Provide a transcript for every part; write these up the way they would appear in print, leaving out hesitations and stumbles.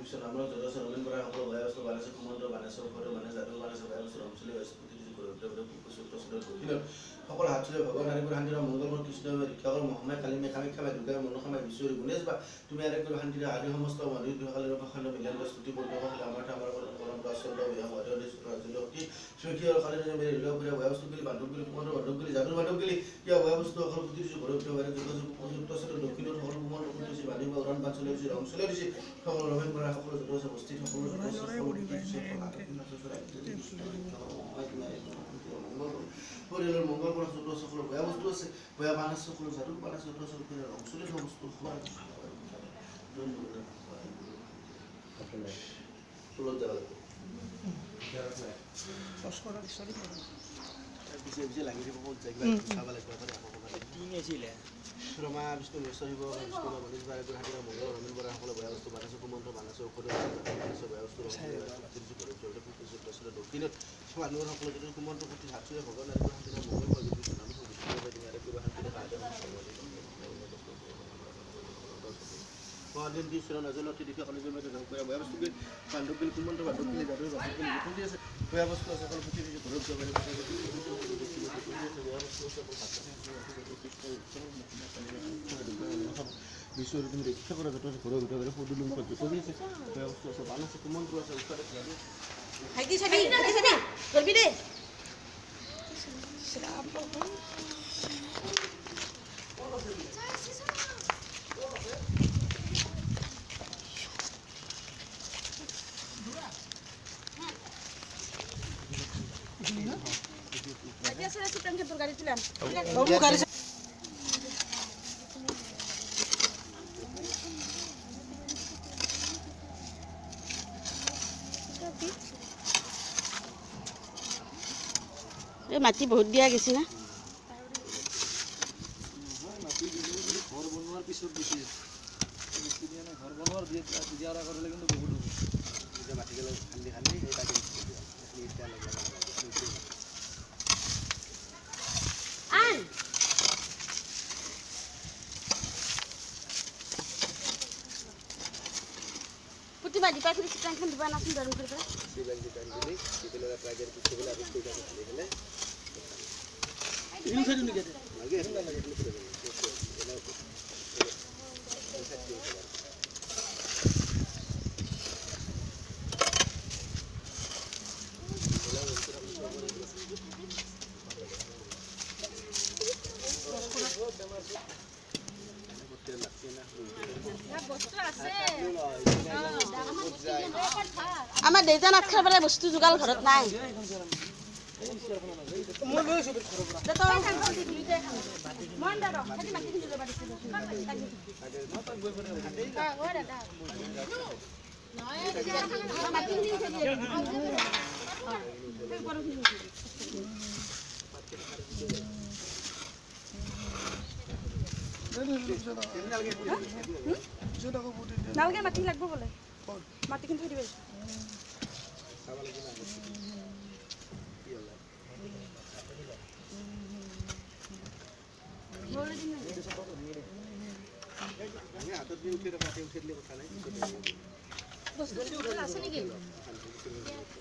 বিশ্ব নামৰ যথেষ্ট নবীন কৰা সকলো ভয় বস্তু বানাইছে কুমন্ত বানাইছে ঘৰে বানাইছে যাদু বানাইছে ভয় বস্তু অঞ্চলে সকলো হাত চলে ভগৱান নাৰীবোৰ শান্তিৰ মংগলমৰ কৃষ্ণ শিক্ষকৰ মহামায় কালিমে কামাখ্যা দুৰ্গা মনোকামায় বিশ্বৰী গুণেশ বা তুমি আৰেক কৰি শান্তিৰে আদি সমস্ত মানুহ দুঃখালীৰ ভাষণ মিলন স্তুতি বৰ্তমান আমাৰ পৰম্পৰা শ্ৰদ্ধা শক্তি স্বকীয় কালিৰ মেৰে ৰিলা পুৰা ভয় বস্তু বুলি বান্ধৱ বুলি কুমন্ত বান্ধৱ বুলি যাদুৰ বান্ধৱ বুলি কিয় ভয় বস্তু সকলো পুতি দিছো ঘৰে উঠিব পাৰে যুক্ত দক্ষিণৰ সকলো কুমন্ত পুতিছে বাণী বা উৰাণ বান চলে দিছে ৰং চলে দিছে সকলো ৰমেন কৰা সকলো যথেষ্ট বস্তি সকলো পৰিয়ালৰ মংগল কৰা যত সকলো বেয়া বস্তু আছে বেয়া বান আছে সকলো যাদু বান আছে যত সকলো অঞ্চলিক বস্তু লাগি দিব চাব লাগিব ৰমা বিষ্ণু নিশ্চয় শিৱ বিষ্ণু মনীষ বাৰে হাতীৰা মংগল ৰমেন বৰা সকলো বেয়া বস্তু বানাইছে কুমন্ত বানাইছে ঔষধ বানাইছে বেয়া বস্তু দক্ষিণত মানুহৰ সকলো যদি কুমন্ত পুতি হাত চুৱে ভগৱান আৰু হাতীৰা মংগল নজলতি দিশে কলেজৰ বেয়া বস্তু বান্ধৱ কুমন্ত বান্ধৱ যাদুৰ বান্ধৱ দি আছে বেয়া বস্তু আছে সকলো পুতি দিছে ঘৰত যাব বিশ্বৰ তুমি ৰক্ষা কৰা যত আছে ঘৰৰ ভিতৰত পদুলুম যত আছে বেয়া বস্তু আছে বান আছে কুমন্ত আছে ওচৰত হাইদি চাবি কৰবি ৰে গাড়ি তুলাম মাটি বহুত দিয়া গেছি না ঘৰ বনোৱাৰ পিছত দিছে ঘৰ বনোৱাৰ দিয়াৰ আগলৈ কিন্তু বহুত মাটিবিলাক খান্দি খান্দি প্রতিবার দিপা করে চিকেন খান দিবা না সুন্দর করে সিবেল দিবেন দিলি সিবেলের প্রাইজের কিছু বলে আর কইটা দিলে গেলে ইউ সাইড নি গেছে লাগে না লাগে দিলে করে আমার দেউতা নাট খাবার বস্তু যোগাল ঘৰত নাই নালগে মাটি লাগব বলে মাটি কিন্তু দিবে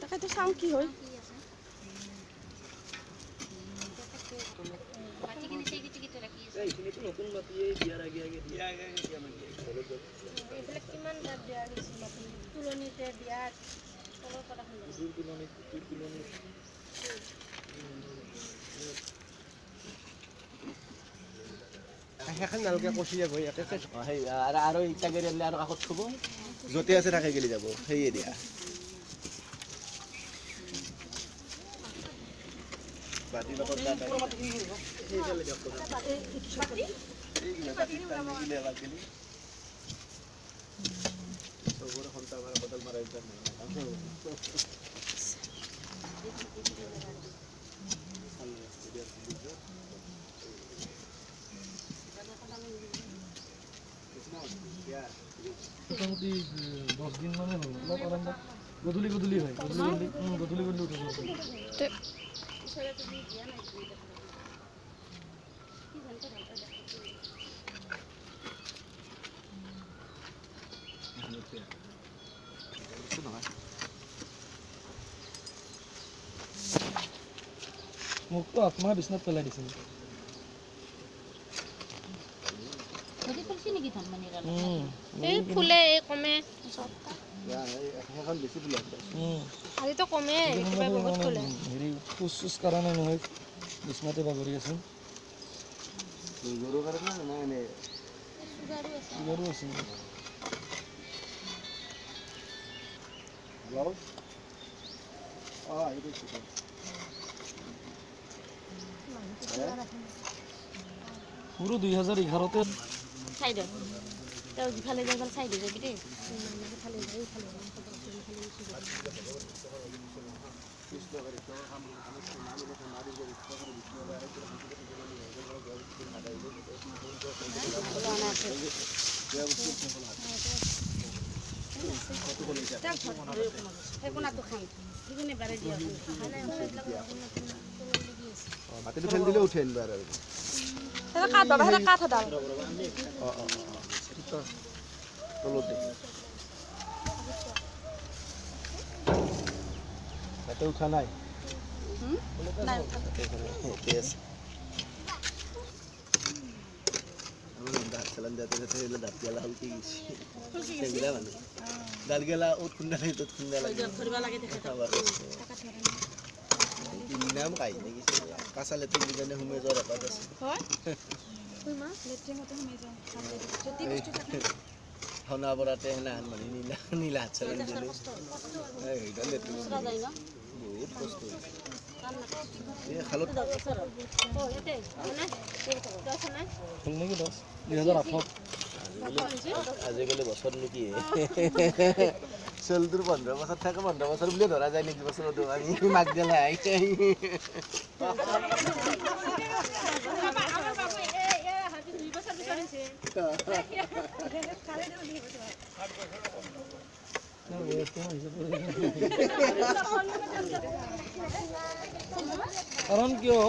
তাকে তো চাওঁ কি হয় নতুন মাটি দিয়াৰ আগে আগে তুলনিতে দিয়াত সেইখন নালকে কচি যাব ইয়াতে সেই আৰু ইটা গাড়ী আনিলে আৰু কাষত থব য'তে আছে তাকে গেলি যাব সেয়ে দিয়া বাতি লগত সেইফালে দিয়ক চবৰে সন্তান মাৰা বদল মাৰা একদম মোটামুটি 10 দিন মানে হল অলপ আরাম গধূলি গধূলি হয় গধূলি উঠে মোকতো আত্মা বিছনাত পেলাই দিছে এই ফুলে এই কমে এখন বেছি ফুলে আজিতো কমে একেবাৰে বহুত ফুলে হেৰি খোজ চোজ কাৰণে নহয় বিছনাতে বাগৰি আছো গৰুৰ কাৰণে নাই এনে চুগাৰো আছে হেল্ল' এইটো চিকেন মোৰো 2011তে চাইডত তেওঁ যিফালে যায় চাইডে যাবি দেই মাটিটো ফেল দিলে উঠে আনিবা আৰু সেটা কাঠ বাবা সেটা কাঠ এডাল তলতে তাতে উঠা নাই নাই ঠিক আছে চালান যাতে যাতে দাঁত গেলা হলকি গেছি সেগুলা মানে দাঁত গেলা ওত খুন্দা নাই তোত খুন্দা লাগে নাম কাই নাকি কাঁচা লেট্রিন ডিজাইনে হুমে যাওয়ার ব্যাপার আছে হনা বরাতে না মানে নীলা নীলা হাত চালান দিলে এইটা লেট্রিন বহুত কষ্ট এই খালত হ'ল নেকি 2008 আজিকালি বছৰ নেকি চলটোৰ 15 বছৰ থাকে 15 বছৰ বুলি ধৰা যায় নেকি বছৰটো আমি মাক গেলা আইছে কাৰণ কিয়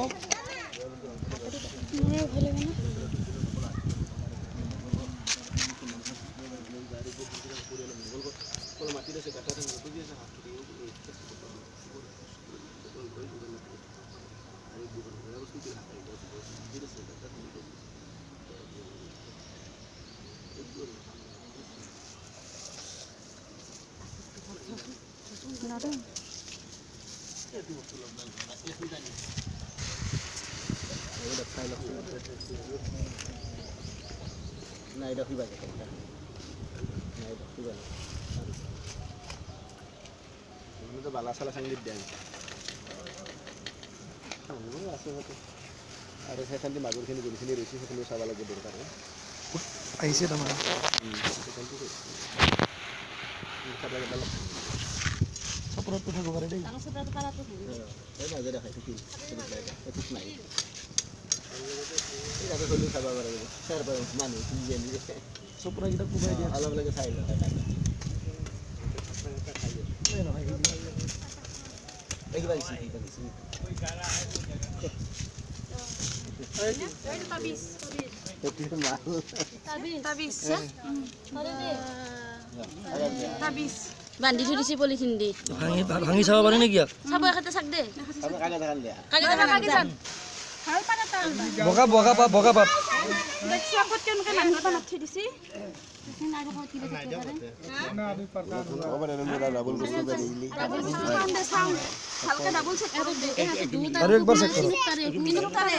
নাই এটা খুইবা যায় নাই এটা খুইবা তুমি তো বালা সালা সঙ্গীত দেন আছে হতে আর সেখানে মাগুরখিনি গলিখিনি রয়েছে সেখানে সাবা লাগে দরকার আহিছে তোমাৰ চাপৰত পিঠা গবাৰে দেই এই বাজে দেখাই থাকি এটুক নাই এই আগে হলি খাবা পারে স্যার পারে মানুষ নিজে নিজে চপৰাকেইটা কোবাই দিয়া অলপ লাগে চাই লয় এই ভাই সি কি দিছি এটা মাল বান্ধি থৈ দিছে পলিথিন দি ভাঙি চাব পাৰে নেকি চাব এখাতে চাক দে আমি কাগজ দেখান দিয়া বগা বগা পাত বগা পাত দেখছো আগত কেনেকৈ মানুহ এটা মাতি দিছি ভালকে ডাবল চেক আৰু একবাৰ চেক কৰক তাৰে